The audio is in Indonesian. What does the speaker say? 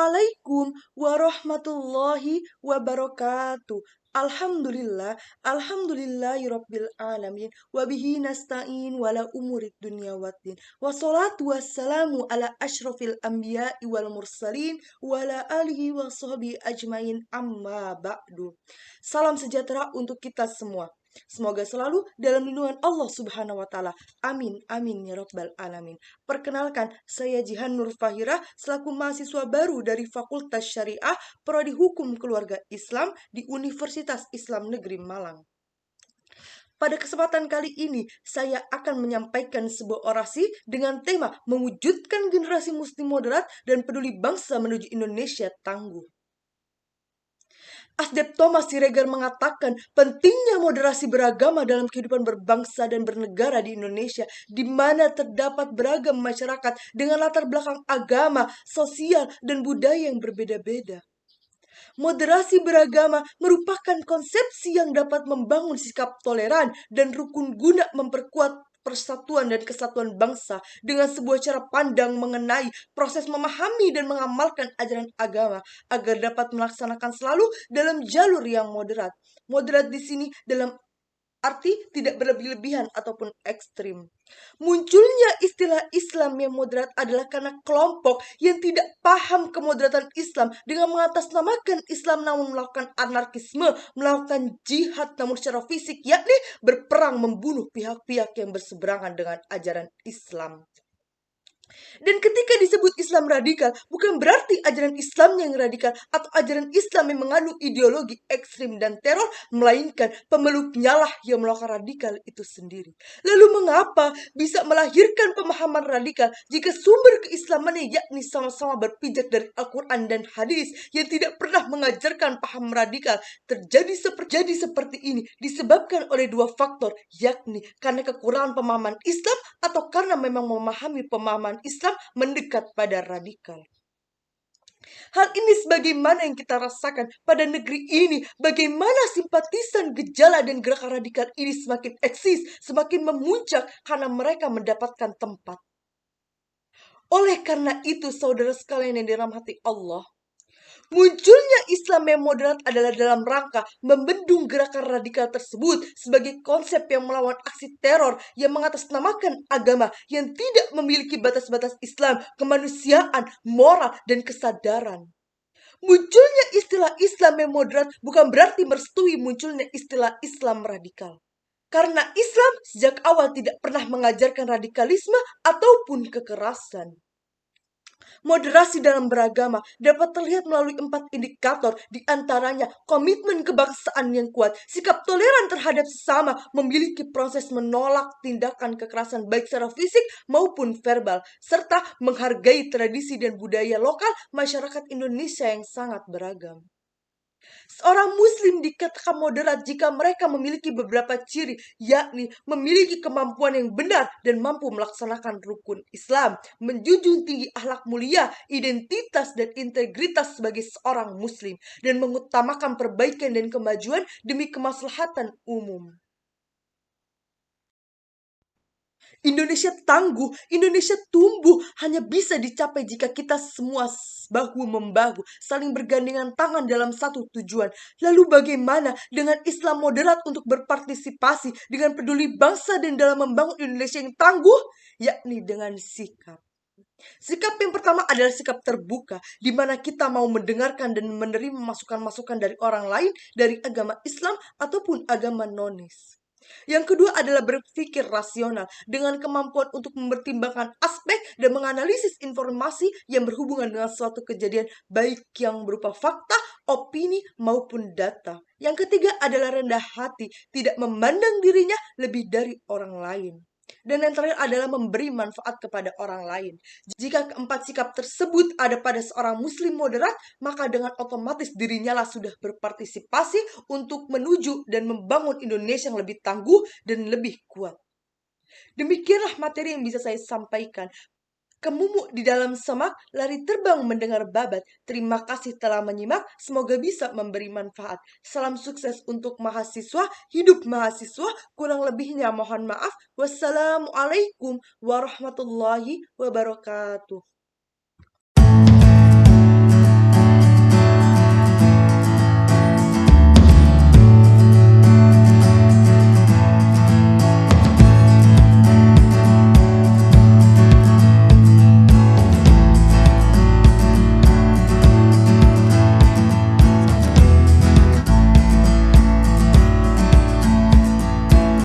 Assalamualaikum warahmatullahi wabarakatuh. Alhamdulillahirabbil alamin wa bihi nasta'in wala umurid dunya waddin. Wassalatu wassalamu ala asyrafil anbiya'i wal mursalin wa ala alihi wa sahbihi ajmain amma ba'du. Salam sejahtera untuk kita semua. Semoga selalu dalam lindungan Allah Subhanahu wa taala. Amin amin ya rabbal alamin. Perkenalkan, saya Jihan Nur Fahira selaku mahasiswa baru dari Fakultas Syariah Prodi Hukum Keluarga Islam di Universitas Islam Negeri Malang. Pada kesempatan kali ini, saya akan menyampaikan sebuah orasi dengan tema mewujudkan generasi muslim moderat dan peduli bangsa menuju Indonesia tangguh. Asdep Thomas Siregar mengatakan pentingnya moderasi beragama dalam kehidupan berbangsa dan bernegara di Indonesia, di mana terdapat beragam masyarakat dengan latar belakang agama, sosial, dan budaya yang berbeda-beda. Moderasi beragama merupakan konsepsi yang dapat membangun sikap toleran dan rukun guna memperkuat persatuan dan kesatuan bangsa dengan sebuah cara pandang mengenai proses memahami dan mengamalkan ajaran agama agar dapat melaksanakan selalu dalam jalur yang moderat. Moderat di sini dalam arti tidak berlebih-lebihan ataupun ekstrim. Munculnya istilah Islam yang moderat adalah karena kelompok yang tidak paham kemoderatan Islam dengan mengatasnamakan Islam namun melakukan anarkisme, melakukan jihad namun secara fisik, yakni berperang membunuh pihak-pihak yang berseberangan dengan ajaran Islam. Dan ketika disebut Islam radikal, bukan berarti ajaran Islam yang radikal atau ajaran Islam yang mengandung ideologi ekstrim dan teror, melainkan pemeluknya lah yang melakukan radikal itu sendiri. Lalu mengapa bisa melahirkan pemahaman radikal jika sumber keislamannya yakni sama-sama berpijak dari Al-Quran dan hadis yang tidak pernah mengajarkan paham radikal? Terjadi seperti ini disebabkan oleh dua faktor, yakni karena kekurangan pemahaman Islam atau karena memang memahami pemahaman Islam mendekat pada radikal. Hal ini sebagaimana yang kita rasakan pada negeri ini, bagaimana simpatisan gejala dan gerakan radikal ini semakin eksis, semakin memuncak karena mereka mendapatkan tempat. Oleh karena itu, saudara sekalian yang dirahmati Allah, munculnya Islam yang moderat adalah dalam rangka membendung gerakan radikal tersebut sebagai konsep yang melawan aksi teror yang mengatasnamakan agama yang tidak memiliki batas-batas Islam, kemanusiaan, moral, dan kesadaran. Munculnya istilah Islam yang moderat bukan berarti merestui munculnya istilah Islam radikal. Karena Islam sejak awal tidak pernah mengajarkan radikalisme ataupun kekerasan. Moderasi dalam beragama dapat terlihat melalui 4 indikator, di antaranya komitmen kebangsaan yang kuat, sikap toleran terhadap sesama, memiliki proses menolak tindakan kekerasan baik secara fisik maupun verbal, serta menghargai tradisi dan budaya lokal masyarakat Indonesia yang sangat beragam. Seorang muslim dikatakan moderat jika mereka memiliki beberapa ciri, yakni memiliki kemampuan yang benar dan mampu melaksanakan rukun Islam, menjunjung tinggi akhlak mulia, identitas dan integritas sebagai seorang muslim, dan mengutamakan perbaikan dan kemajuan demi kemaslahatan umum. Indonesia tangguh, Indonesia tumbuh hanya bisa dicapai jika kita semua bahu-membahu, saling bergandengan tangan dalam satu tujuan. Lalu bagaimana dengan Islam moderat untuk berpartisipasi dengan peduli bangsa dan dalam membangun Indonesia yang tangguh? Yakni dengan sikap. Sikap yang pertama adalah sikap terbuka, di mana kita mau mendengarkan dan menerima masukan-masukan dari orang lain, dari agama Islam ataupun agama nonis. Yang kedua adalah berpikir rasional dengan kemampuan untuk mempertimbangkan aspek dan menganalisis informasi yang berhubungan dengan suatu kejadian baik yang berupa fakta, opini, maupun data. Yang ketiga adalah rendah hati, tidak memandang dirinya lebih dari orang lain. Dan yang terakhir adalah memberi manfaat kepada orang lain. Jika keempat sikap tersebut ada pada seorang muslim moderat, maka dengan otomatis dirinya lah sudah berpartisipasi untuk menuju dan membangun Indonesia yang lebih tangguh dan lebih kuat. Demikianlah materi yang bisa saya sampaikan. Kemumuk di dalam semak, lari terbang mendengar babat. Terima kasih telah menyimak, semoga bisa memberi manfaat. Salam sukses untuk mahasiswa, hidup mahasiswa, kurang lebihnya mohon maaf. Wassalamualaikum warahmatullahi wabarakatuh.